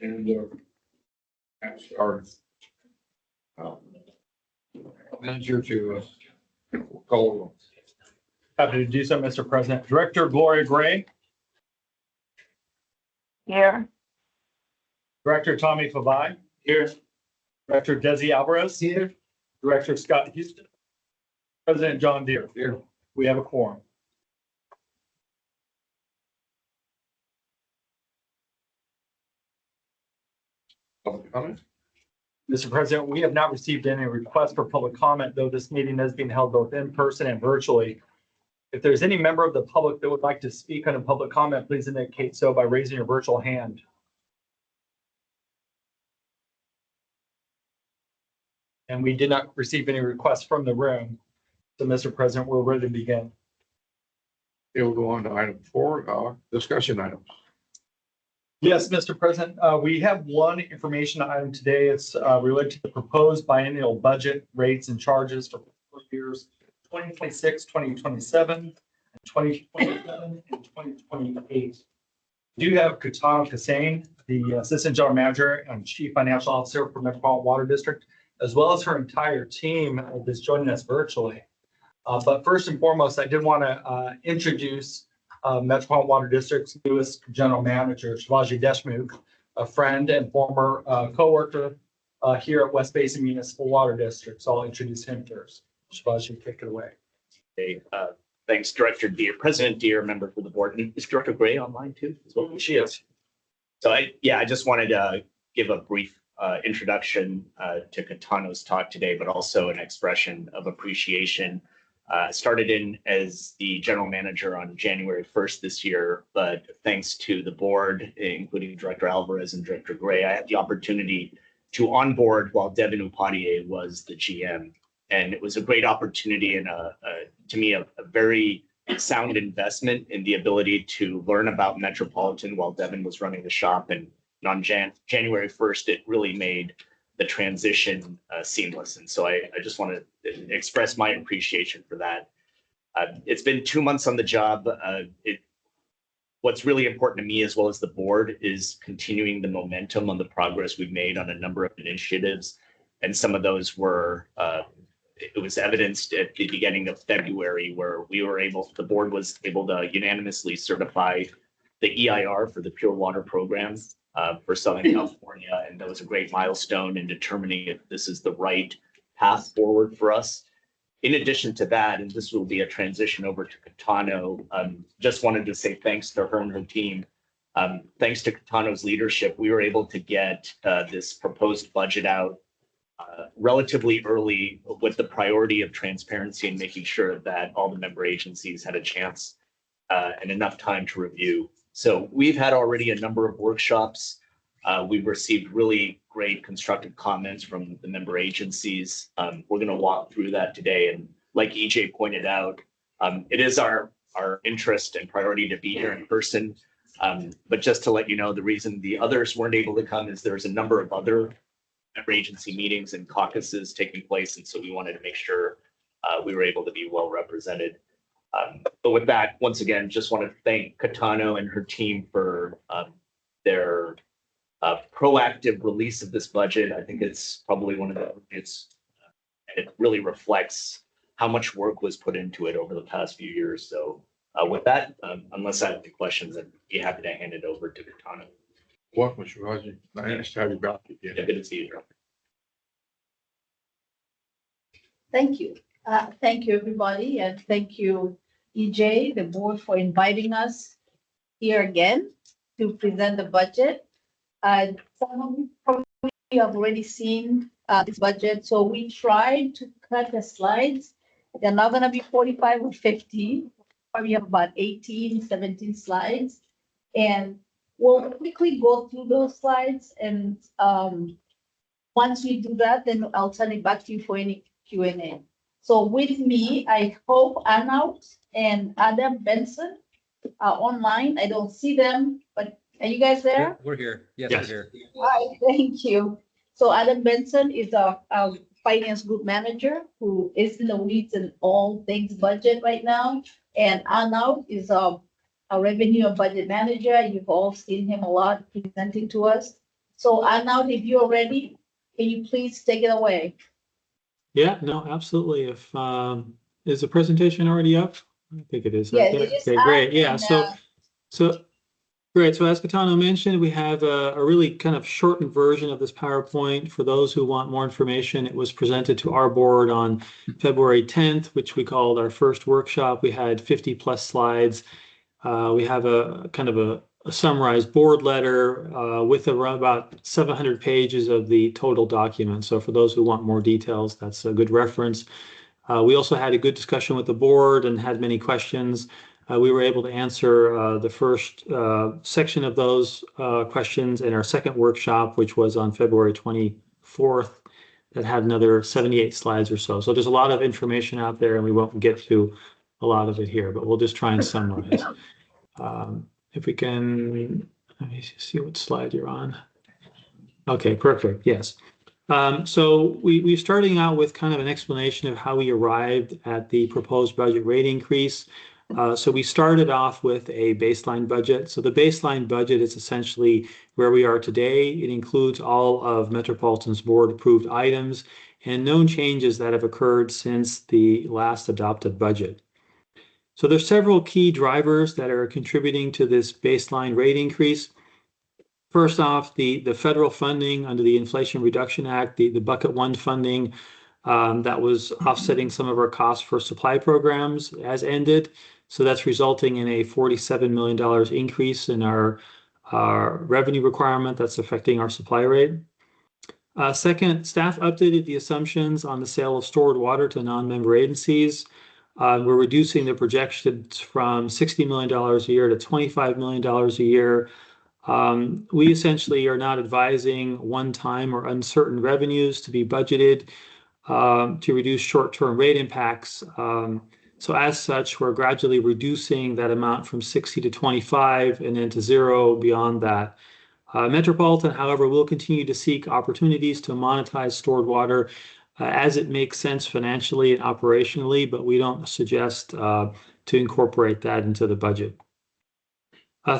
And ask our manager to call. Happy to do so, Mr. President. Director Gloria Gray, Here. Director Tommy Favai, Here. Director Desi Alvarez, Here. Director Scott Houston, President John Deere. Here. We have a quorum. Public comment? Mr. President, we have not received any requests for public comment, though this meeting is being held both in person and virtually. If there's any member of the public that would like to speak on a public comment, please indicate so by raising your virtual hand. And we did not receive any requests from the room. So, Mr. President, we're ready to begin. It will go on to item 4, discussion items. Yes, Mr. President, we have one information item today. It's related to the proposed biennial budget rates and charges for fiscal years 2026, 2027, 2027, and 2028. We do have Caetano Cassane, the Assistant General Manager and Chief Financial Officer for Metropolitan Water District, as well as her entire team that's joining us virtually. But first and foremost, I did want to introduce Metropolitan Water District's newest General Manager, Shivaji Deshmukh, a friend and former coworker here at West Basin Municipal Water District. So I'll introduce him first. Shivaji, take it away. Hey, thanks, Director Deere, President Deere, member for the board. And is Director Gray online too? As well? She is. So I just wanted to give a brief introduction to Caetano's talk today, but also an expression of appreciation. Started in as the general manager on January 1st this year, but thanks to the board, including Director Alvarez and Director Gray, I had the opportunity to onboard while Devin Upadhyay was the GM. And it was a great opportunity and to me, a very sound investment in the ability to learn about Metropolitan while Devin was running the shop. And on January 1st, it really made the transition seamless. And so I just want to express my appreciation for that. It's been 2 months on the job. What's really important to me as well as the board is continuing the momentum on the progress we've made on a number of initiatives. And some of those were, it was evidenced at the beginning of February where the board was able to unanimously certify the EIR for the Pure Water Program for Southern California. And that was a great milestone in determining if this is the right path forward for us. In addition to that, and this will be a transition over to Caetano, just wanted to say thanks to her and her team. Thanks to Caetano's leadership, we were able to get this proposed budget out relatively early with the priority of transparency and making sure that all the member agencies had a chance and enough time to review. So we've had already a number of workshops. We've received really great constructive comments from the member agencies. We're going to walk through that today. And like EJ pointed out, it is our interest and priority to be here in person. But just to let you know, the reason the others weren't able to come is there's a number of other member agency meetings and caucuses taking place. And so we wanted to make sure we were able to be well represented. But with that, once again, just want to thank Caetano and her team for their proactive release of this budget. I think it's probably and it really reflects how much work was put into it over the past few years. So with that, unless I have any questions, I'd be happy to hand it over to Caetano. Welcome, Shivaji. Nice to have you back again. Yeah, good to see you, Director. Thank you. Thank you, everybody. And thank you, EJ, the board, for inviting us here again to present the budget. Some of you probably have already seen this budget. So we tried to cut the slides. They're not going to be 45 or 50. Probably have about 18, 17 slides. And we'll quickly go through those slides. And once we do that, then I'll turn it back to you for any Q&A. So with me, I hope Arnaud and Adam Benson are online. I don't see them, but are you guys there? We're here. Yes, Yes. we're here. Hi, thank you. So Adam Benson is our finance group manager who is in the weeds in all things budget right now. And Arnaud is our revenue and budget manager. You've all seen him a lot presenting to us. So Arnold, if you're ready, can you please take it away? Yeah, no, absolutely. If is the presentation already up? I think it is right Yes, there. it is Okay, up great. Yeah, and, so great. So as Katano mentioned, we have a really kind of shortened version of this PowerPoint. For those who want more information, it was presented to our board on February 10th, which we called our first workshop. We had 50 plus slides. We have a kind of a summarized board letter with around about 700 pages of the total document. So for those who want more details, that's a good reference. We also had a good discussion with the board and had many questions. We were able to answer the first section of those questions in our second workshop, which was on February 24th, that had another 78 slides or so. So there's a lot of information out there, and we won't get to a lot of it here, but we'll just try and summarize. If we can, let me see what slide you're on. Okay, perfect. Yes. So we're starting out with kind of an explanation of how we arrived at the proposed budget rate increase. So we started off with a baseline budget. So the baseline budget is essentially where we are today. It includes all of Metropolitan's board approved items and known changes that have occurred since the last adopted budget. So there's several key drivers that are contributing to this baseline rate increase. First off, the federal funding under the Inflation Reduction Act, the bucket one funding that was offsetting some of our costs for supply programs has ended. So that's resulting in a $47 million increase in our revenue requirement that's affecting our supply rate. Second, staff updated the assumptions on the sale of stored water to non-member agencies. We're reducing the projections from $60 million a year to $25 million a year. We essentially are not advising one-time or uncertain revenues to be budgeted to reduce short-term rate impacts. So as such, we're gradually reducing that amount from 60 to 25 and then to zero beyond that. Metropolitan, however, will continue to seek opportunities to monetize stored water as it makes sense financially and operationally, but we don't suggest to incorporate that into the budget.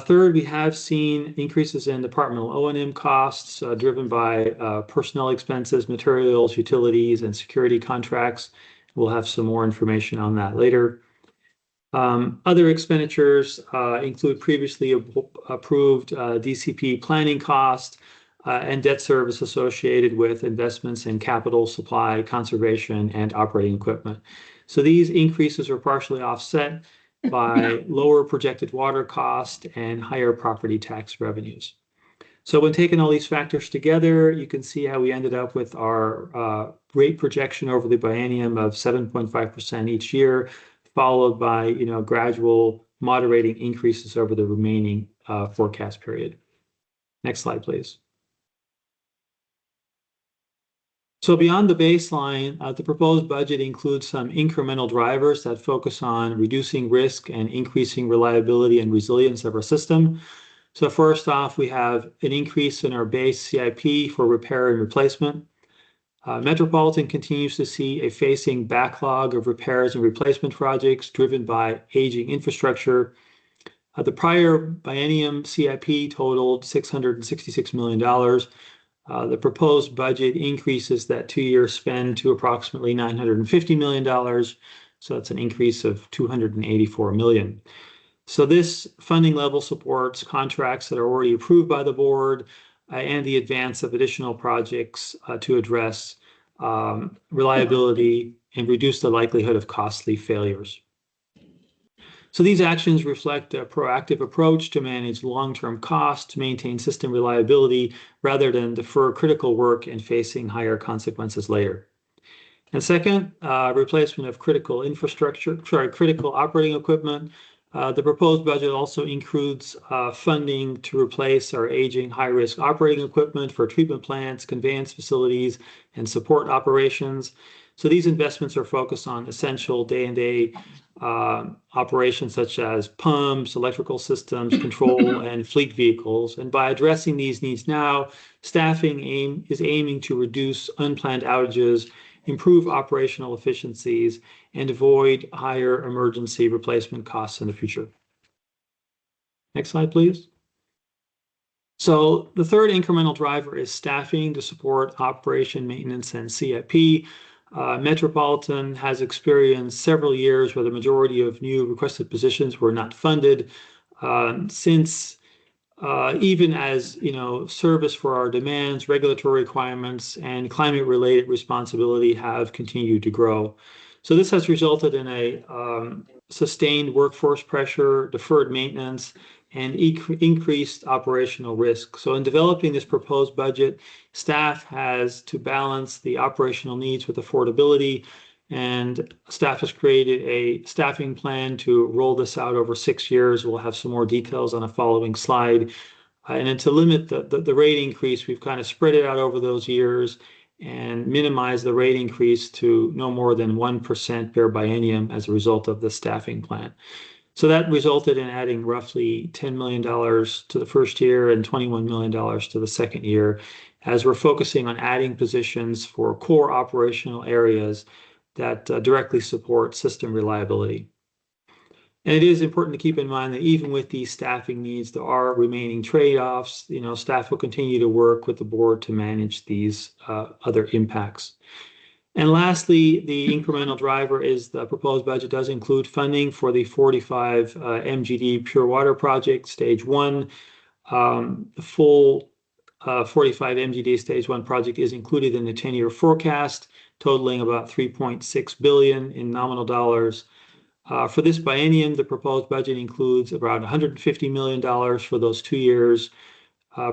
Third, we have seen increases in departmental O&M costs driven by personnel expenses, materials, utilities, and security contracts. We'll have some more information on that later. Other expenditures include previously approved DCP planning costs and debt service associated with investments in capital, supply, conservation, and operating equipment. So these increases are partially offset by lower projected water cost and higher property tax revenues. So when taking all these factors together, you can see how we ended up with our rate projection over the biennium of 7.5% each year, followed by gradual moderating increases over the remaining forecast period. Next slide, please. So beyond the baseline, the proposed budget includes some incremental drivers that focus on reducing risk and increasing reliability and resilience of our system. So first off, we have an increase in our base CIP for repair and replacement. Metropolitan continues to see a facing backlog of repairs and replacement projects driven by aging infrastructure. The prior biennium CIP totaled $666 million. The proposed budget increases that two-year spend to approximately $950 million. So that's an increase of $284 million. So this funding level supports contracts that are already approved by the board and the advance of additional projects to address reliability and reduce the likelihood of costly failures. So these actions reflect a proactive approach to manage long-term costs, to maintain system reliability, rather than defer critical work and facing higher consequences later. And second, replacement of critical operating equipment. The proposed budget also includes funding to replace our aging high-risk operating equipment for treatment plants, conveyance facilities, and support operations. So these investments are focused on essential day-to-day operations such as pumps, electrical systems, control, and fleet vehicles. And by addressing these needs now, staffing is aiming to reduce unplanned outages, improve operational efficiencies, and avoid higher emergency replacement costs in the future. Next slide, please. So the third incremental driver is staffing to support operation, maintenance, and CIP. Metropolitan has experienced several years where the majority of new requested positions were not funded. Since even as service for our demands, regulatory requirements, and climate-related responsibility have continued to grow. So this has resulted in a sustained workforce pressure, deferred maintenance, and increased operational risk. So in developing this proposed budget, staff has to balance the operational needs with affordability, and staff has created a staffing plan to roll this out over 6 years. We'll have some more details on a following slide. And then to limit the rate increase, we've kind of spread it out over those years and minimize the rate increase to no more than 1% per biennium as a result of the staffing plan. So that resulted in adding roughly $10 million to the first year and $21 million to the second year, as we're focusing on adding positions for core operational areas that directly support system reliability. And it is important to keep in mind that even with these staffing needs, there are remaining trade-offs. Staff will continue to work with the board to manage these other impacts. And lastly, the incremental driver is the proposed budget does include funding for the 45 MGD Pure Water Project, Stage 1. The full 45 MGD Stage 1 project is included in the 10-year forecast, totaling about $3.6 billion in nominal dollars. For this biennium, the proposed budget includes around $150 million for those 2 years,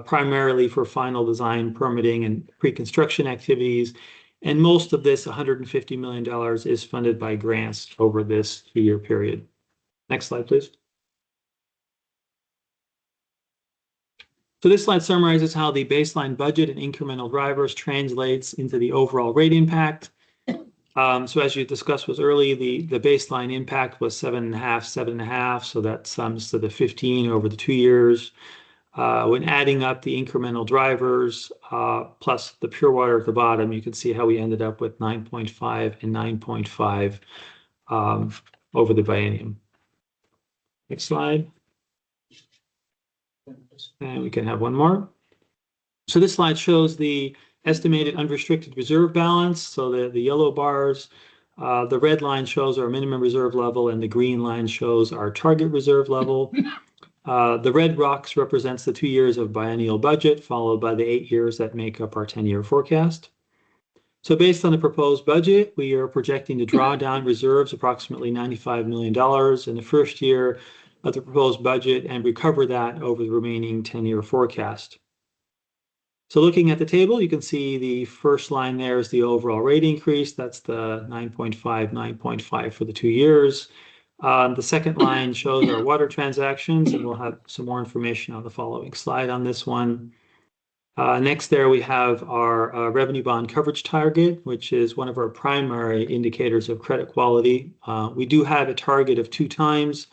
primarily for final design, permitting, and pre-construction activities. And most of this $150 million is funded by grants over this 2-year period. Next slide, please. So this slide summarizes how the baseline budget and incremental drivers translates into the overall rate impact. So as you discussed was early, the baseline impact was 7.5, so that sums to the 15 over the 2 years. When adding up the incremental drivers plus the pure water at the bottom, you can see how we ended up with 9.5 and 9.5 over the biennium. Next slide. And we can have one more. So this slide shows the estimated unrestricted reserve balance. So the yellow bars, the red line shows our minimum reserve level, and the green line shows our target reserve level. The red box represents the 2 years of biennial budget, followed by the 8 years that make up our 10-year forecast. So based on the proposed budget, we are projecting to draw down reserves approximately $95 million in the first year of the proposed budget and recover that over the remaining 10-year forecast. So looking at the table, you can see the first line there is the overall rate increase. That's the 9.5 for the 2 years. The second line shows our water transactions, and we'll have some more information on the following slide on this one. Next there we have our revenue bond coverage target, which is one of our primary indicators of credit quality. We do have a target of 2 times.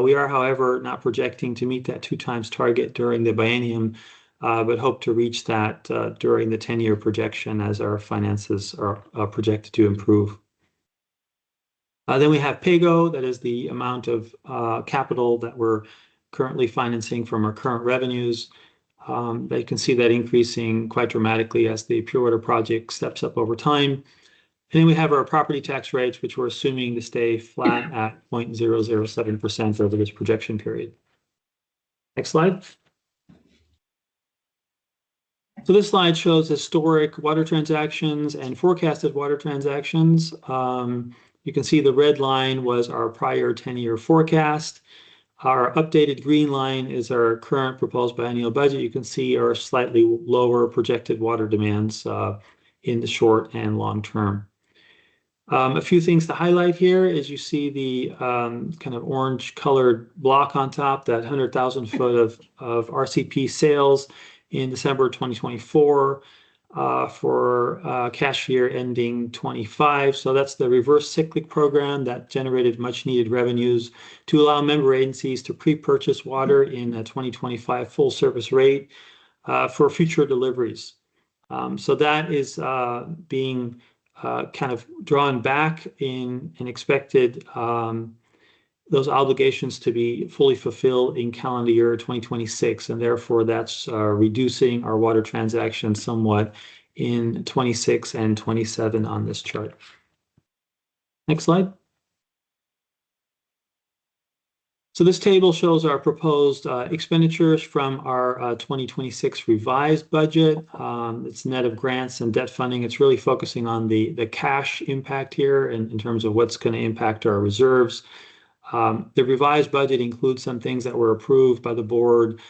We are, however, not projecting to meet that 2 times target during the biennium, but hope to reach that during the 10-year projection as our finances are projected to improve. Then we have PAYGO, that is the amount of capital that we're currently financing from our current revenues. You can see that increasing quite dramatically as the Pure Water project steps up over time. And then we have our property tax rates, which we're assuming to stay flat at 0.007% over this projection period. Next slide. So this slide shows historic water transactions and forecasted water transactions. You can see the red line was our prior 10-year forecast. Our updated green line is our current proposed biennial budget. You can see our slightly lower projected water demands in the short and long term. A few things to highlight here is you see the kind of orange colored block on top, that 100,000 foot of RCP sales in December 2024 for cash year ending 25. So that's the reverse cyclic program that generated much needed revenues to allow member agencies to pre-purchase water in a 2025 full service rate for future deliveries. So that is being kind of drawn back in an expected those obligations to be fully fulfilled in calendar year 2026, and therefore that's reducing our water transactions somewhat in 26 and 27 on this chart. Next slide. So this table shows our proposed expenditures from our 2026 revised budget. It's net of grants and debt funding. It's really focusing on the cash impact here in terms of what's going to impact our reserves. The revised budget includes some things that were approved by the board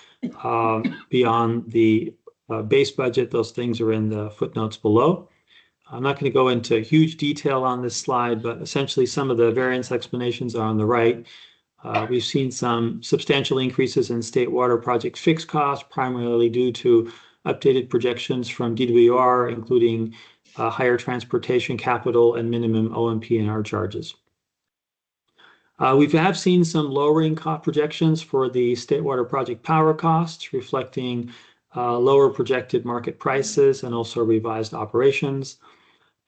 beyond the base budget. Those things are in the footnotes below. I'm not going to go into huge detail on this slide, but essentially some of the variance explanations are on the right. We've seen some substantial increases in state water project fixed costs, primarily due to updated projections from DWR, including higher transportation capital and minimum OMP&R charges. We have seen some lowering cost projections for the state water project power costs, reflecting lower projected market prices and also revised operations.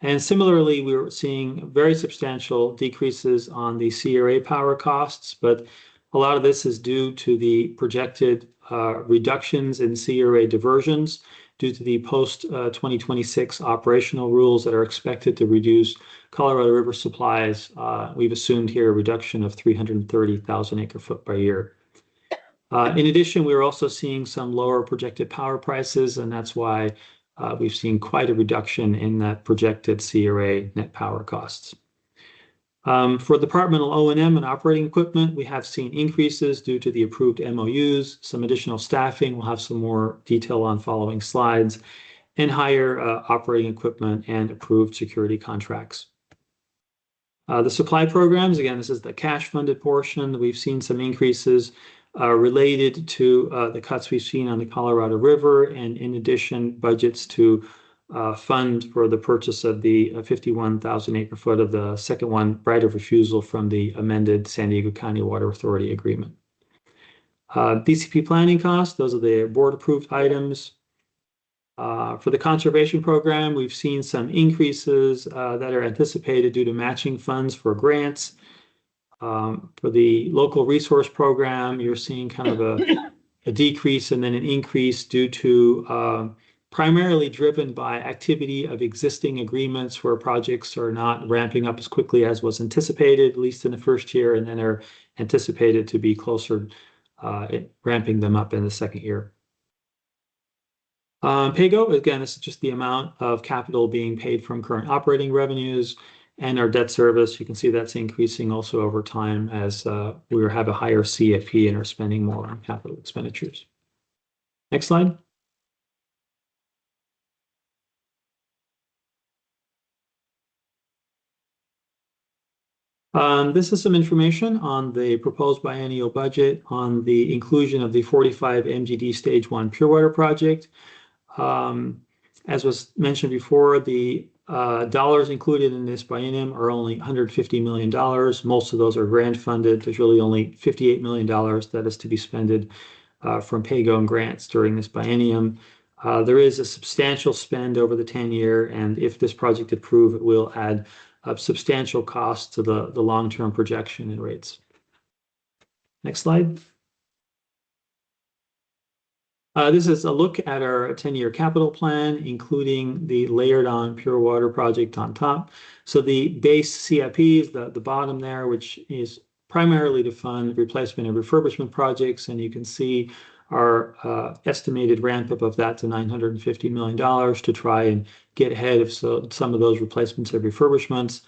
And similarly, we were seeing very substantial decreases on the CRA power costs, but a lot of this is due to the projected reductions in CRA diversions due to the post-2026 operational rules that are expected to reduce Colorado River supplies. We've assumed here a reduction of 330,000 acre-foot per year. In addition, we're also seeing some lower projected power prices, and that's why we've seen quite a reduction in that projected CRA net power costs. For departmental O&M and operating equipment, we have seen increases due to the approved MOUs, some additional staffing. We'll have some more detail on following slides, and higher operating equipment and approved security contracts. The supply programs, again, this is the cash funded portion. We've seen some increases related to the cuts we've seen on the Colorado River, and in addition, budgets to fund for the purchase of the 51,000 acre-foot of the second one, right of refusal from the amended San Diego County Water Authority agreement. DCP planning costs, those are the board-approved items. For the conservation program, we've seen some increases that are anticipated due to matching funds for grants. For the local resource program, you're seeing kind of a decrease and then an increase due to primarily driven by activity of existing agreements where projects are not ramping up as quickly as was anticipated, at least in the first year, and then are anticipated to be closer ramping them up in the second year. PAYGO, again, this is just the amount of capital being paid from current operating revenues. And our debt service, you can see that's increasing also over time as we have a higher CFP and are spending more on capital expenditures. Next slide. This is some information on the proposed biennial budget on the inclusion of the 45 MGD Stage 1 Pure Water project. As was mentioned before, the dollars included in this biennium are only $150 million. Most of those are grant funded. There's really only $58 million that is to be spent from PAYGO and grants during this biennium. There is a substantial spend over the 10-year, and if this project approved, it will add substantial costs to the long-term projection and rates. Next slide. This is a look at our 10-year capital plan, including the layered on pure water project on top. So the base CIP is the bottom there, which is primarily to fund replacement and refurbishment projects. And you can see our estimated ramp up of that to $950 million to try and get ahead of some of those replacements and refurbishments.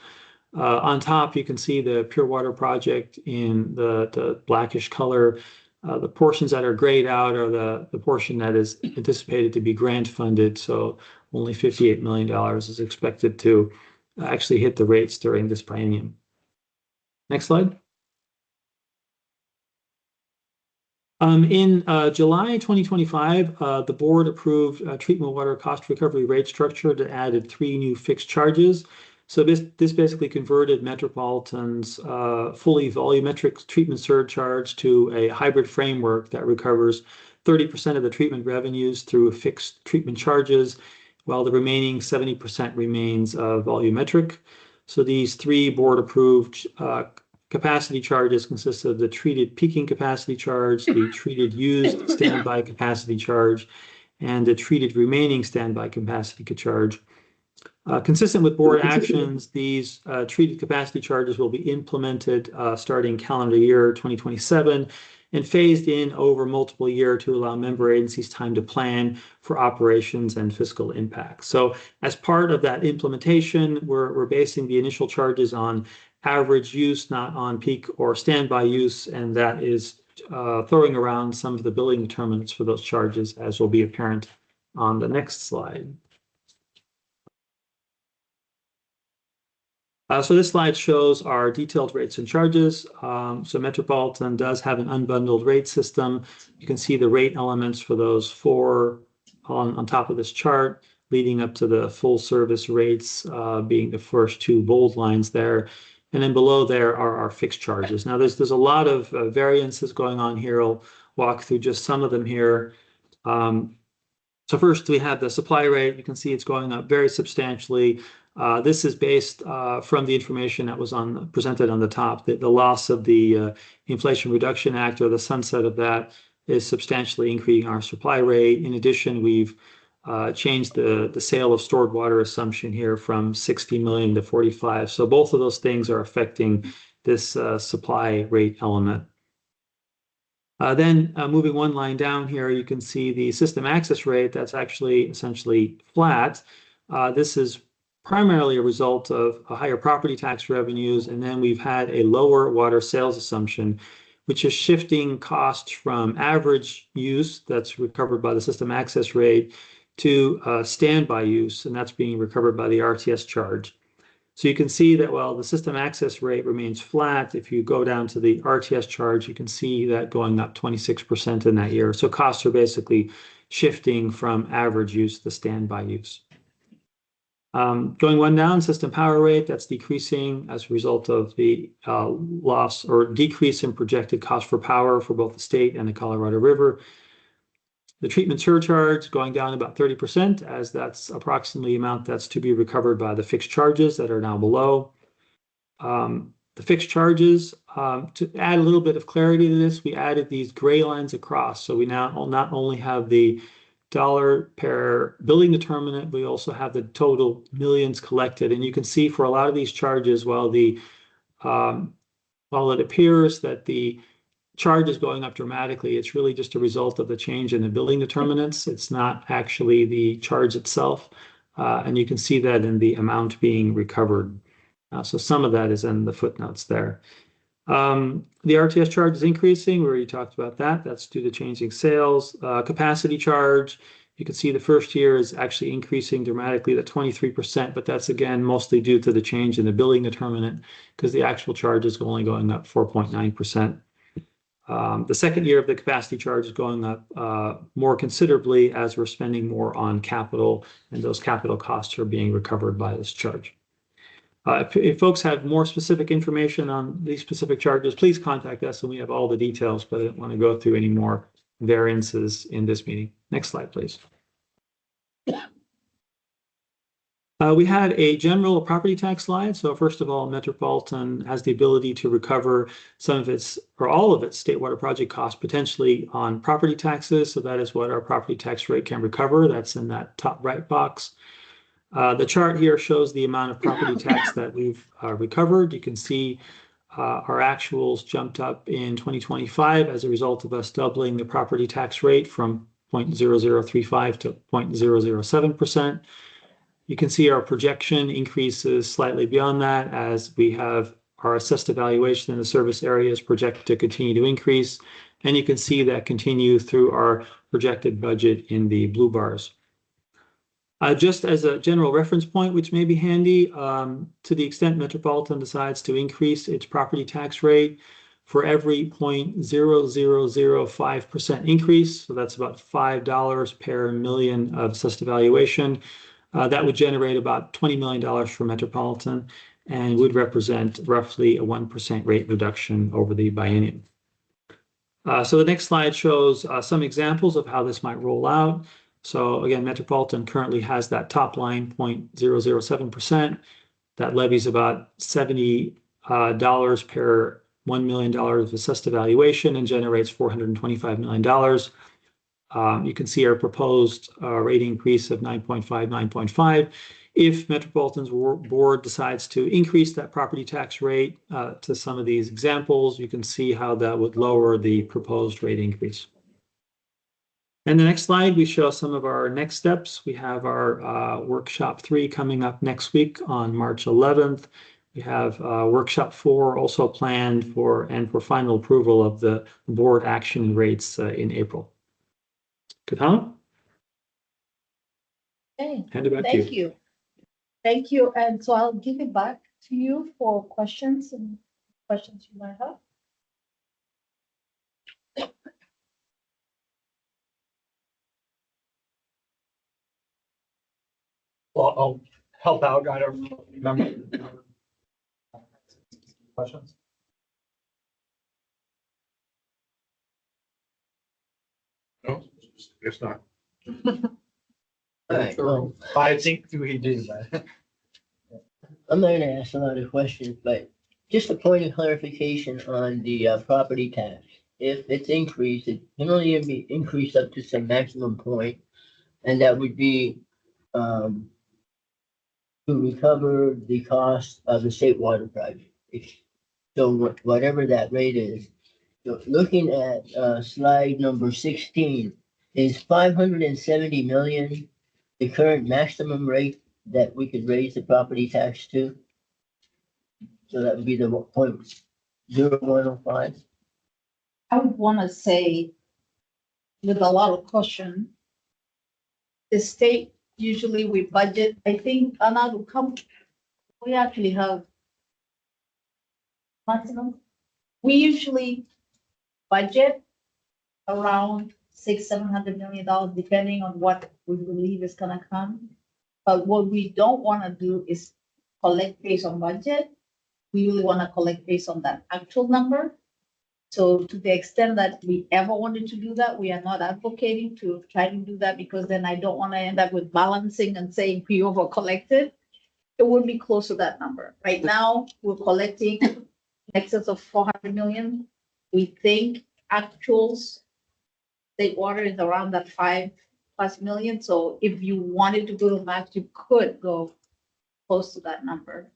On top, you can see the pure water project in the blackish color. The portions that are grayed out are the portion that is anticipated to be grant funded. So only $58 million is expected to actually hit the rates during this biennium. Next slide. In July 2025, the board approved a treatment water cost recovery rate structure that added 3 new fixed charges. So this basically converted Metropolitan's fully volumetric treatment surcharge to a hybrid framework that recovers 30% of the treatment revenues through fixed treatment charges, while the remaining 70% remains volumetric. So these 3 board-approved Capacity charges consist of the treated peaking capacity charge, the treated used standby capacity charge, and the treated remaining standby capacity charge. Consistent with board actions, these treated capacity charges will be implemented starting calendar year 2027 and phased in over multiple years to allow member agencies time to plan for operations and fiscal impacts. So as part of that implementation, we're basing the initial charges on average use, not on peak or standby use, and that is throwing around some of the billing determinants for those charges, as will be apparent on the next slide. So this slide shows our detailed rates and charges. So Metropolitan does have an unbundled rate system. You can see the rate elements for those four on top of this chart, leading up to the full service rates being the first two bold lines there. And then below there are our fixed charges. Now there's a lot of variances going on here. I'll walk through just some of them here. So first we have the supply rate. You can see it's going up very substantially. This is based from the information that was presented on the top. The loss of the Inflation Reduction Act, or the sunset of that, is substantially increasing our supply rate. In addition, we've changed the sale of stored water assumption here from 60 million to 45. So both of those things are affecting this supply rate element. Then moving one line down here, you can see the system access rate. That's actually essentially flat. This is primarily a result of higher property tax revenues, and then we've had a lower water sales assumption, which is shifting costs from average use that's recovered by the system access rate to standby use, and that's being recovered by the RTS charge. So you can see that while the system access rate remains flat, if you go down to the RTS charge, you can see that going up 26% in that year. So costs are basically shifting from average use to standby use. Going one down, system power rate, that's decreasing as a result of the loss or decrease in projected cost for power for both the state and the Colorado River. The treatment surcharge going down about 30%, as that's approximately the amount that's to be recovered by the fixed charges that are now below. The fixed charges, to add a little bit of clarity to this, we added these gray lines across. So we now not only have the dollar per billing determinant, we also have the total millions collected. And you can see for a lot of these charges, while it appears that the charge is going up dramatically, it's really just a result of the change in the billing determinants. It's not actually the charge itself. And you can see that in the amount being recovered. So some of that is in the footnotes there. The RTS charge is increasing. We already talked about that. That's due to changing sales. Capacity charge, you can see the first year is actually increasing dramatically at 23%, but that's again mostly due to the change in the billing determinant, because the actual charge is only going up 4.9%. The second year of the capacity charge is going up more considerably as we're spending more on capital, and those capital costs are being recovered by this charge. If folks have more specific information on these specific charges, please contact us and we have all the details, but I don't want to go through any more variances in this meeting. Next slide, please. We had a general property tax slide. So first of all, Metropolitan has the ability to recover some of its or all of its state water project costs potentially on property taxes. So that is what our property tax rate can recover. That's in that top right box. The chart here shows the amount of property tax that we've recovered. You can see our actuals jumped up in 2025 as a result of us doubling the property tax rate from 0.0035 to 0.007%. You can see our projection increases slightly beyond that as we have our assessed evaluation in the service areas projected to continue to increase. And you can see that continue through our projected budget in the blue bars. Just as a general reference point, which may be handy, to the extent Metropolitan decides to increase its property tax rate, for every 0.0005% increase, so that's about $5 per million of assessed evaluation, that would generate about $20 million for Metropolitan and would represent roughly a 1% rate reduction over the biennium. So the next slide shows some examples of how this might roll out. So again, Metropolitan currently has that top line 0.007% that levies about $70 dollars per $1 million of assessed evaluation and generates $425 million. You can see our proposed rate increase of 9.5, 9.5. If Metropolitan's board decides to increase that property tax rate to some of these examples, you can see how that would lower the proposed rate increase. And the next slide, we show some of our next steps. We have our workshop 3 coming up next week on March 11th. We have workshop 4 also planned for final approval of the board action rates in April. Katana? Okay, Hand it back to thank you. Thank you. And so I'll give it back to you for questions and questions you might have. Well, I'll help out. I don't remember. Questions? No, it's not. All right, well, I think we do, but. I'm not gonna ask a lot of questions, but just a point of clarification on the property tax. If it's increased, it can only be increased up to some maximum point, and that would be to recover the cost of the state water project. So whatever that rate is. So looking at slide number 16, is 570 million the current maximum rate that we could raise the property tax to? So that would be the 0.0105. I would want to say, with a lot of caution, the state, usually we budget, I think, another we actually have maximum. We usually budget around $600-700 million, depending on what we believe is gonna come. But what we don't want to do is collect based on budget. We really want to collect based on that actual number. So to the extent that we ever wanted to do that, we are not advocating to try to do that, because then I don't want to end up with balancing and saying we over collected. It would be close to that number. Right now, we're collecting in excess of 400 million. We think actuals state water is around that 5+ million. So if you wanted to go to max, you could go close to that number.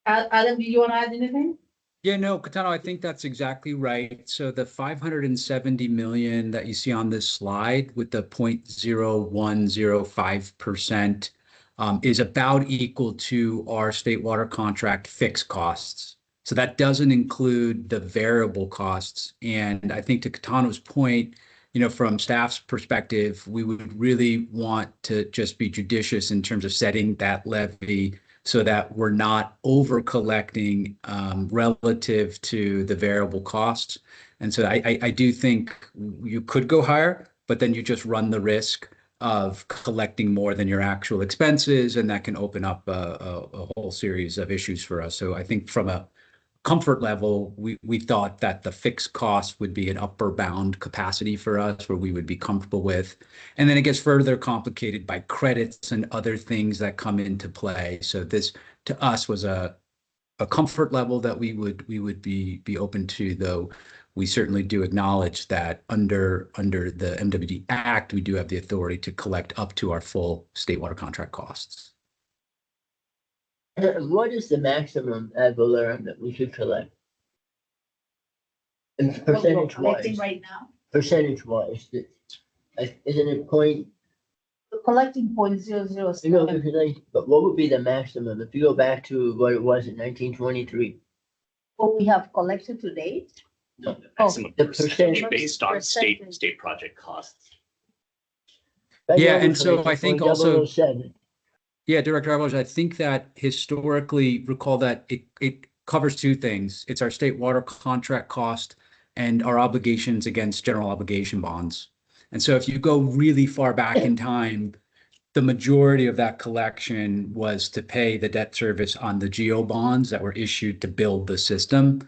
Adam, do you want to add anything? Yeah, no, Katano, I think that's exactly right. So the 570 million that you see on this slide with the 0.0105% is about equal to our state water contract fixed costs. So that doesn't include the variable costs. And I think to Katano's point, you know, from staff's perspective, we would really want to just be judicious in terms of setting that levy so that we're not over collecting relative to the variable costs. And so I do think you could go higher, but then you just run the risk of collecting more than your actual expenses, and that can open up a whole series of issues for us. So I think from a comfort level, we thought that the fixed cost would be an upper bound capacity for us where we would be comfortable with. And then it gets further complicated by credits and other things that come into play. So this to us was a comfort level that we would be open to, though we certainly do acknowledge that under the MWD Act, we do have the authority to collect up to our full state water contract costs. What is the maximum ad valorem that we should collect? And What we're percentage collecting wise, right now, isn't it point, we're collecting 0.007. you know, but what would be the maximum if you go back to what it was in 1923? What we have collected to date. No, Maximum the percentage percentage- based on percentage. state project costs. Right Yeah, now we're and so collecting I think also- 0.007. Yeah, Director Avalos, I think that historically, recall that it covers two things. It's our state water contract cost and our obligations against general obligation bonds. And so if you go really far back in time, the majority of that collection was to pay the debt service on the GO bonds that were issued to build the system.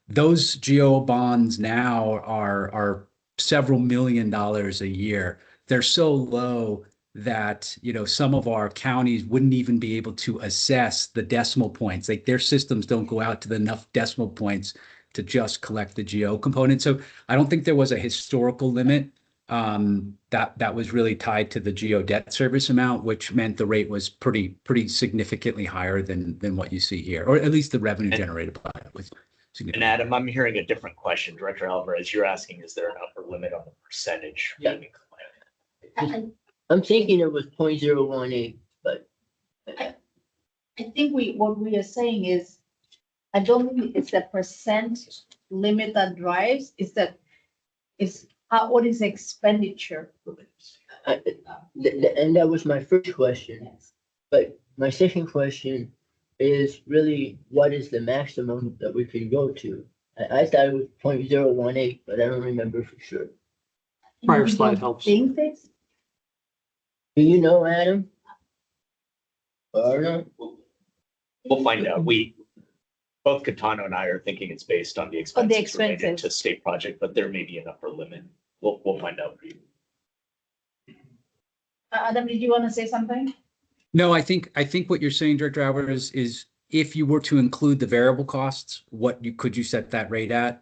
Those GO bonds now are several $1 million a year. They're so low that, some of our counties wouldn't even be able to assess the decimal points. Like their systems don't go out to the enough decimal points to just collect the geo component. So I don't think there was a historical limit that was really tied to the geo debt service amount, which meant the rate was pretty significantly higher than what you see here, or at least the revenue generated by it was And significantly. Adam, I'm hearing a different question. Director Alvarez, you're asking, is there an upper limit on the percentage? Yeah. I'm thinking it was 0.018, but I think what we are saying is, I don't think it's the percent limit that drives, it's what is expenditure? and that was my first question. But my second question is really, what is the maximum that we can go to? I thought it was 0.018, but I don't remember for sure. Prior You slide don't helps. think this? Do you know, Adam? Or not? We'll find out. Both Catano and I are thinking it's based on the expenses related expenses. to state project, but there may be an upper limit. We'll find out for you. Adam, did you want to say something? No, I think what you're saying, Director Alvarez, is if you were to include the variable costs, could you set that rate at?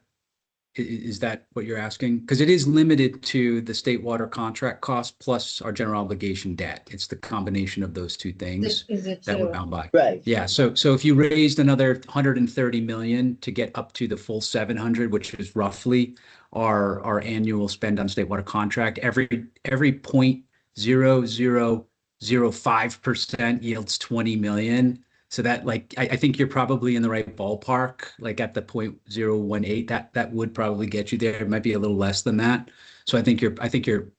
Is that what you're asking? Because it is limited to the state water contract cost plus our general obligation debt. It's the combination of those two things Is it that we're bound by. Right. Yeah, so if you raised another 130 million to get up to the full 700, which is roughly our annual spend on state water contract, every 0.0005% yields 20 million. So that, like, I think you're probably in the right ballpark, like at the 0.018, that would probably get you there. It might be a little less than that. So I think your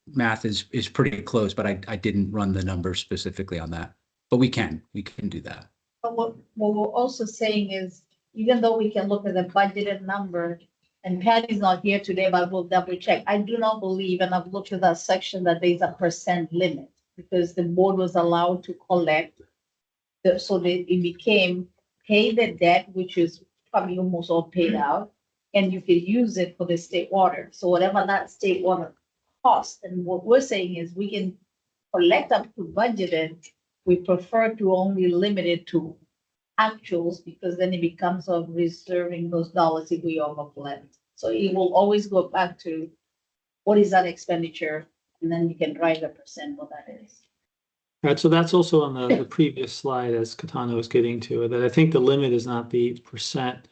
math is pretty close, but I didn't run the numbers specifically on that. But we can do that. But what we're also saying is, even though we can look at the budgeted number, and Patty's not here today, but we'll double check. I do not believe, and I've looked at that section, that there's a percent limit, because the board was allowed to collect. So that it became pay the debt, which is probably almost all paid out, and you can use it for the state water. So whatever that state water cost, and what we're saying is we can collect up to budgeted. We prefer to only limit it to actuals, because then it becomes of reserving those dollars if we overblend. So it will always go back to what is that expenditure, and then you can write a percent what that is. Right, so that's also on the previous slide, as Catano was getting to, that I think the limit is not the percent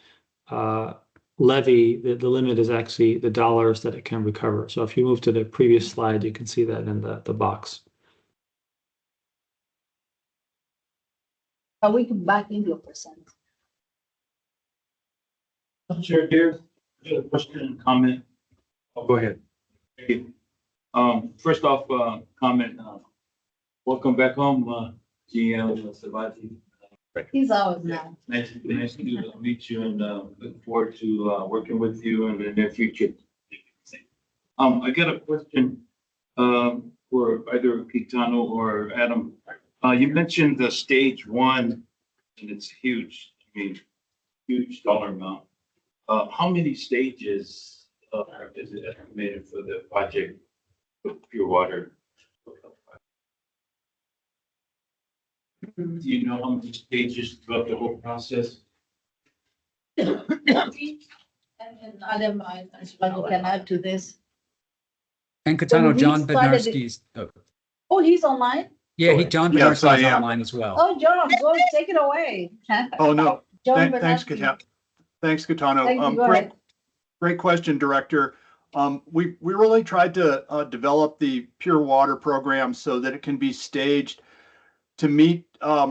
levy, the limit is actually the dollars that it can recover. So if you move to the previous slide, you can see that in the box. But we can back into a percent. Chair, dear, I have a question and comment. Go ahead. Thank you. First off, comment, welcome back home, GM Savati. He's ours now. Nice to meet you and look forward to working with you in the near future. I got a question for either Kitano or Adam. You mentioned the stage one, and it's huge. I mean, huge dollar amount. How many stages is it estimated for the project of pure water? Do you know how many stages throughout the whole process? And Adam, I can add to this. And Catano, we John started Bednarski's, Oh, he's online? yeah, John Yes, I Bednarski's am. online as well. Oh, John, go take it away. Oh, no. John Thanks, Bernaschi. Katano. Thanks, Katano. Thank you, go ahead. Great question, Director. We really tried to develop the pure water program so that it can be staged to meet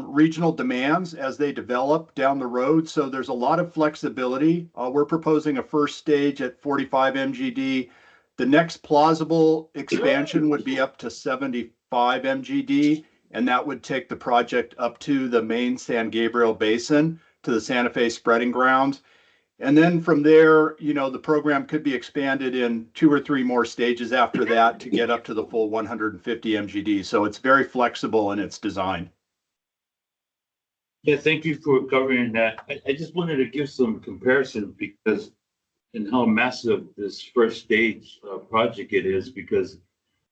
regional demands as they develop down the road. So there's a lot of flexibility. We're proposing a first stage at 45 MGD. The next plausible expansion would be up to 75 MGD, and that would take the project up to the main San Gabriel Basin, to the Santa Fe spreading grounds. And then from there, the program could be expanded in 2 or 3 more stages after that to get up to the full 150 MGD. So it's very flexible in its design. Yeah, thank you for covering that. I just wanted to give some comparison because and how massive this first stage project it is, because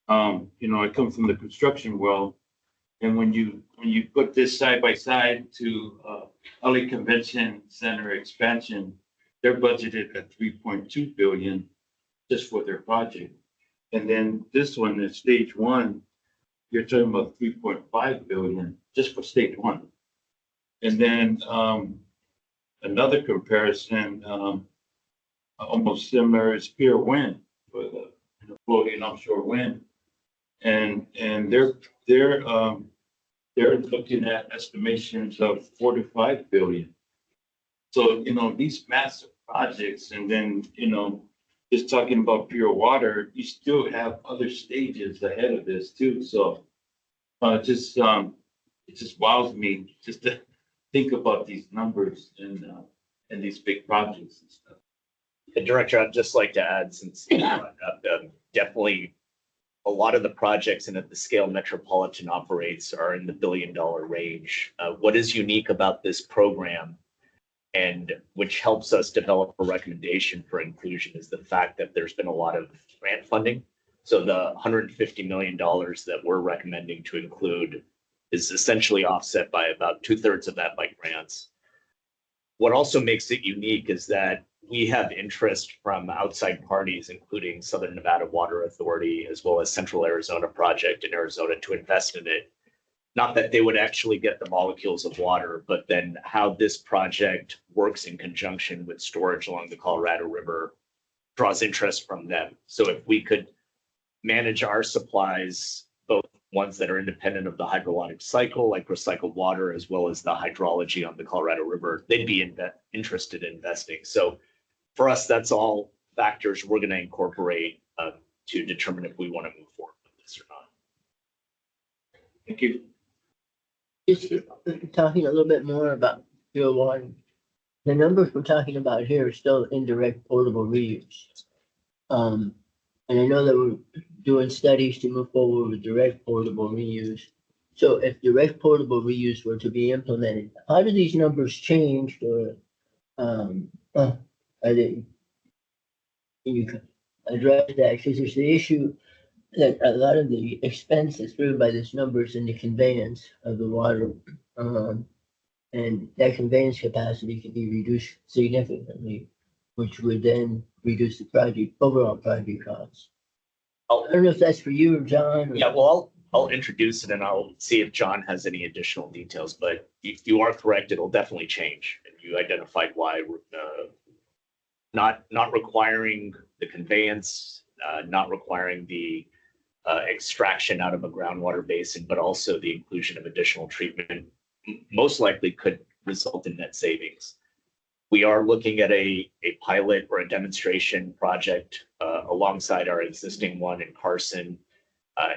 I come from the construction world. And when you put this side by side to LA Convention Center expansion, they're budgeted at 3.2 billion just for their project. And then this one is stage one, you're talking about 3.5 billion just for stage one. And then another comparison, almost similar is Pier Wind for the floating offshore wind. And they're looking at estimations of 4 to 5 billion. So, these massive projects, and then, just talking about pure water, you still have other stages ahead of this too. So it just wows me just to think about these numbers and these big projects and stuff. And Director, I'd just like to add, since you brought up, definitely a lot of the projects and at the scale Metropolitan operates are in the $1 billion range. What is unique about this program, and which helps us develop a recommendation for inclusion, is the fact that there's been a lot of grant funding. So the $150 million that we're recommending to include is essentially offset by about 2/3 of that by grants. What also makes it unique is that we have interest from outside parties, including Southern Nevada Water Authority, as well as Central Arizona Project in Arizona, to invest in it. Not that they would actually get the molecules of water, but then how this project works in conjunction with storage along the Colorado River draws interest from them. So if we could manage our supplies, both ones that are independent of the hydrologic cycle, like recycled water, as well as the hydrology on the Colorado River, they'd be interested in investing. So for us, that's all factors we're going to incorporate to determine if we want to move forward with this or not. Thank you. Just talking a little bit more about Pure Water. The numbers we're talking about here are still indirect portable reuse. And I know that we're doing studies to move forward with direct portable reuse. So if direct portable reuse were to be implemented, how do these numbers change, or are they? Can you address that? Because there's the issue that a lot of the expense is driven by this numbers in the conveyance of the water. And that conveyance capacity can be reduced significantly, which would then reduce the overall project costs. I don't know if that's for you or John. Yeah, well, I'll introduce it and I'll see if John has any additional details, but you are correct. It'll definitely change. And you identified why not requiring the conveyance, not requiring the extraction out of a groundwater basin, but also the inclusion of additional treatment most likely could result in net savings. We are looking at a pilot or a demonstration project alongside our existing one in Carson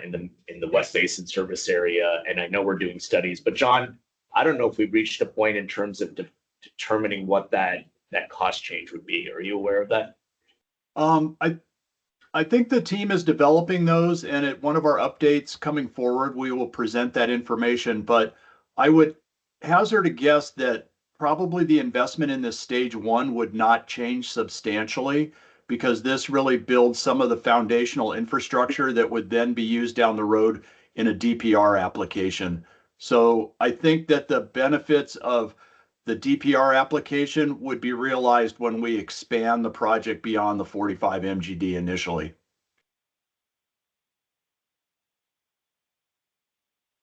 in the West Basin service area. And I know we're doing studies, but John, I don't know if we've reached a point in terms of determining what that cost change would be. Are you aware of that? I think the team is developing those, and at one of our updates coming forward, we will present that information. But I would hazard a guess that probably the investment in this stage one would not change substantially, because this really builds some of the foundational infrastructure that would then be used down the road in a DPR application. So I think that the benefits of the DPR application would be realized when we expand the project beyond the 45 MGD initially.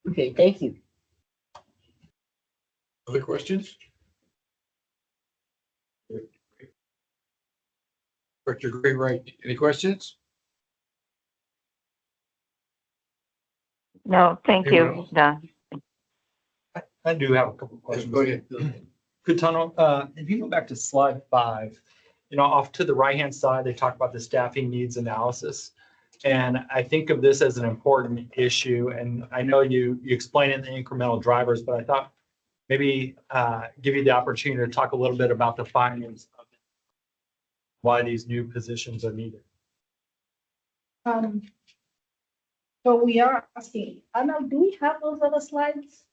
Okay, thank you. Other questions? Director Gray-Wright, any questions? No, thank Anyone you, else? Don. I do have a couple of questions. Go ahead. Katano, if you go back to slide 5, off to the right-hand side, they talk about the staffing needs analysis. And I think of this as an important issue. And I know you explain it in the incremental drivers, but I thought maybe give you the opportunity to talk a little bit about the findings of why these new positions are needed. So we are asking, Anna, do we have those other slides?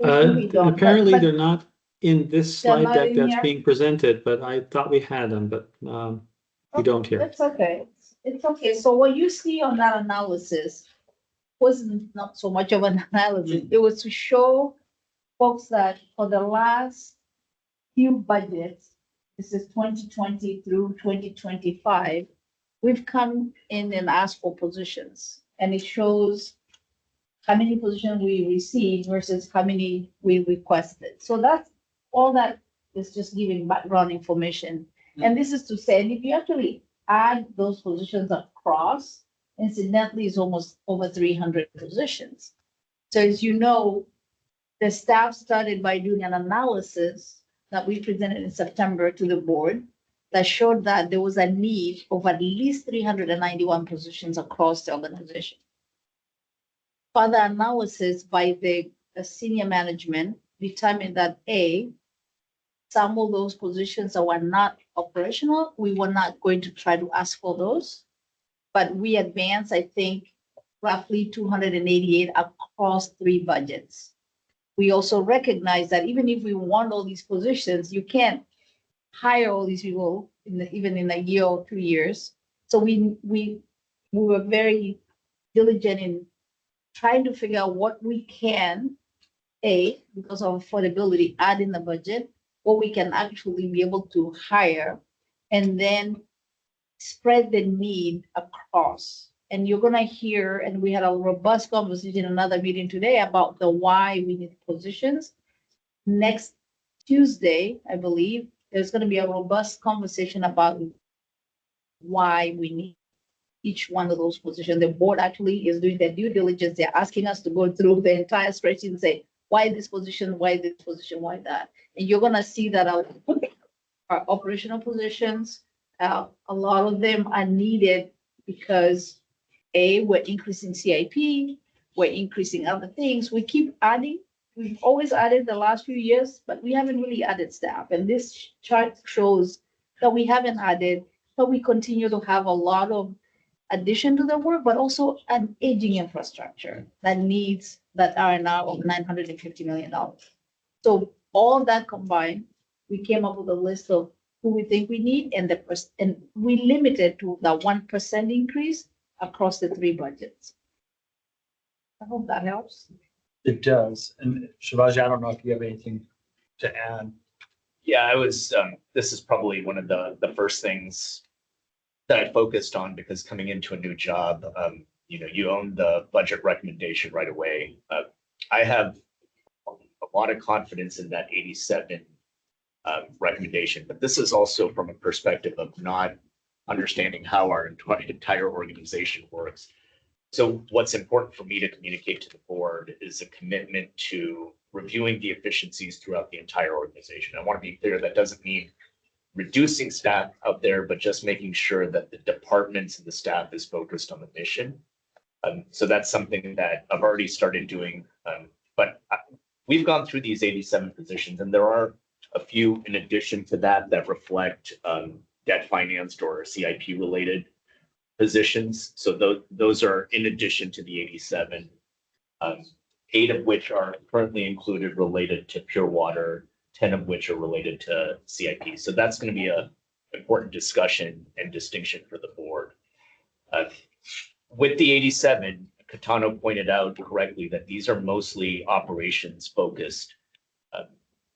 Or do we don't? Apparently But they're not in this They're slide not deck in that's here? being presented, but I thought we had them, but we don't here. That's okay. It's okay. So what you see on that analysis wasn't not so much of an analysis. It was to show folks that for the last few budgets, this is 2020 through 2025, we've come in and asked for positions. And it shows how many positions we received versus how many we requested. So that's all that is just giving background information. And this is to say, and if you actually add those positions across, incidentally, it's almost over 300 positions. So as you know, the staff started by doing an analysis that we presented in September to the board that showed that there was a need of at least 391 positions across the organization. Further analysis by the senior management determined that some of those positions that were not operational, we were not going to try to ask for those. But we advanced, I think, roughly 288 across 3 budgets. We also recognize that even if we want all these positions, you can't hire all these people even in a year or 2 years. So we were very diligent in trying to figure out what we can, because of affordability, add in the budget, what we can actually be able to hire, and then spread the need across. And you're gonna hear, and we had a robust conversation in another meeting today about the why we need positions. Next Tuesday, I believe, there's gonna be a robust conversation about why we need each one of those positions. The board actually is doing their due diligence. They're asking us to go through the entire spreadsheet and say, why this position, why this position, why that? And you're gonna see that our operational positions, a lot of them are needed because we're increasing CIP, we're increasing other things. We keep adding. We've always added the last few years, but we haven't really added staff. And this chart shows that we haven't added, but we continue to have a lot of addition to the work, but also an aging infrastructure that needs that R&R of $950 million. So all that combined, we came up with a list of who we think we need, and we limited to the 1% increase across the 3 budgets. I hope that helps. It does. And Shivaji, I don't know if you have anything to add. Yeah, this is probably one of the first things that I focused on, because coming into a new job, you own the budget recommendation right away. I have a lot of confidence in that 87 recommendation, but this is also from a perspective of not understanding how our entire organization works. So what's important for me to communicate to the board is a commitment to reviewing the efficiencies throughout the entire organization. I want to be clear, that doesn't mean reducing staff out there, but just making sure that the departments and the staff is focused on the mission. So that's something that I've already started doing. But we've gone through these 87 positions, and there are a few in addition to that reflect debt financed or CIP related positions. So those are in addition to the 87, 8 of which are currently included related to pure water, 10 of which are related to CIP. So that's going to be an important discussion and distinction for the board. With the 87, Catano pointed out correctly that these are mostly operations focused.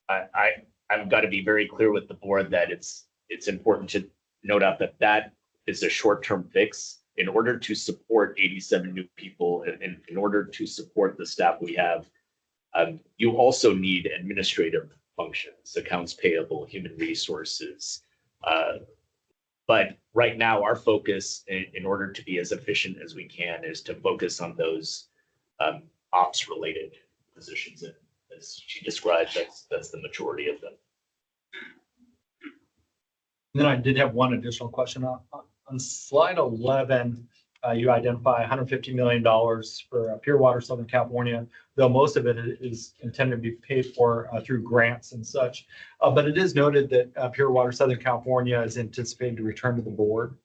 I've got to be very clear with the board that it's important to note out that is a short-term fix. In order to support 87 new people, and in order to support the staff we have, you also need administrative functions, accounts payable, human resources. But right now, our focus, in order to be as efficient as we can, is to focus on those ops-related positions. And as she described, that's the majority of them. And then I did have one additional question on slide 11. You identify $150 million for Pure Water Southern California, though most of it is intended to be paid for through grants and such. But it is noted that Pure Water Southern California is anticipated to return to the board.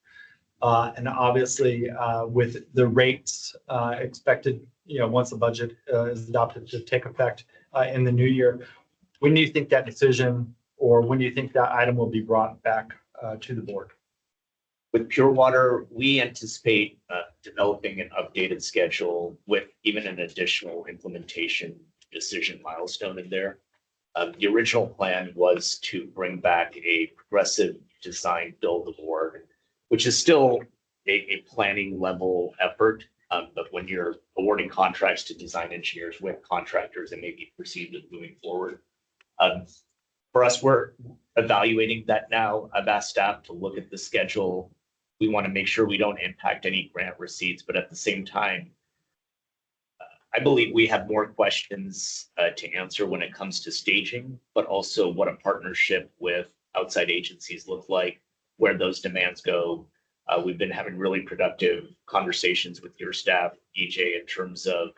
And obviously, with the rates expected, once the budget is adopted to take effect in the new year, when do you think that decision, or when do you think that item will be brought back to the board? With Pure Water, we anticipate developing an updated schedule with even an additional implementation decision milestone in there. The original plan was to bring back a progressive design build award, which is still a planning level effort. But when you're awarding contracts to design engineers with contractors, it may be perceived as moving forward. For us, we're evaluating that now. I've asked staff to look at the schedule. We want to make sure we don't impact any grant receipts, but at the same time, I believe we have more questions to answer when it comes to staging, but also what a partnership with outside agencies look like, where those demands go. We've been having really productive conversations with your staff, EJ, in terms of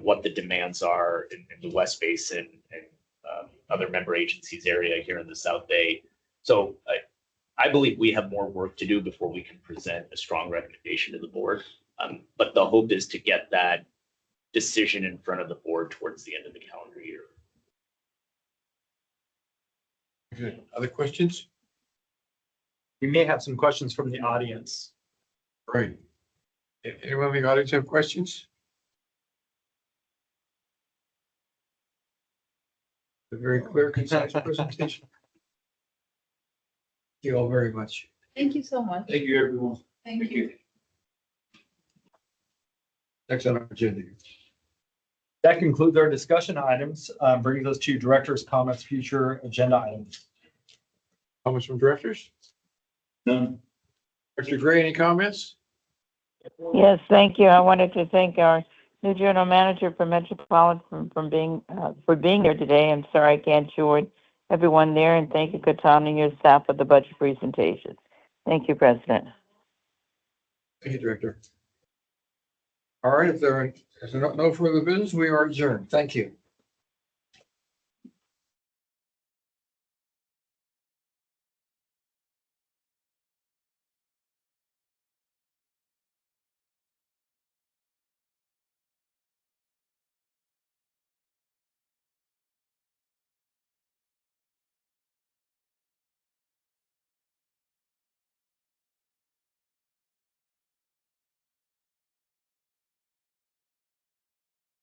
what the demands are in the West Basin and other member agencies area here in the South Bay. So I believe we have more work to do before we can present a strong recommendation to the board. But the hope is to get that decision in front of the board towards the end of the calendar year. Good. Other questions? We may have some questions from the audience. Right. Anyone in the audience have questions? A very clear, concise presentation. Thank you all very much. Thank you so much. Thank you, everyone. Thank you. Next on our agenda. That concludes our discussion items, brings us to director's comments, future agenda items. Comments from directors? None. Director Gray, any comments? Yes, thank you. I wanted to thank our new general manager for Metropolitan for being here today. I'm sorry I can't join everyone there, and thank you, Katana, and your staff for the budget presentation. Thank you, President. Thank you, Director. All right, if there is no further business, we are adjourned. Thank you.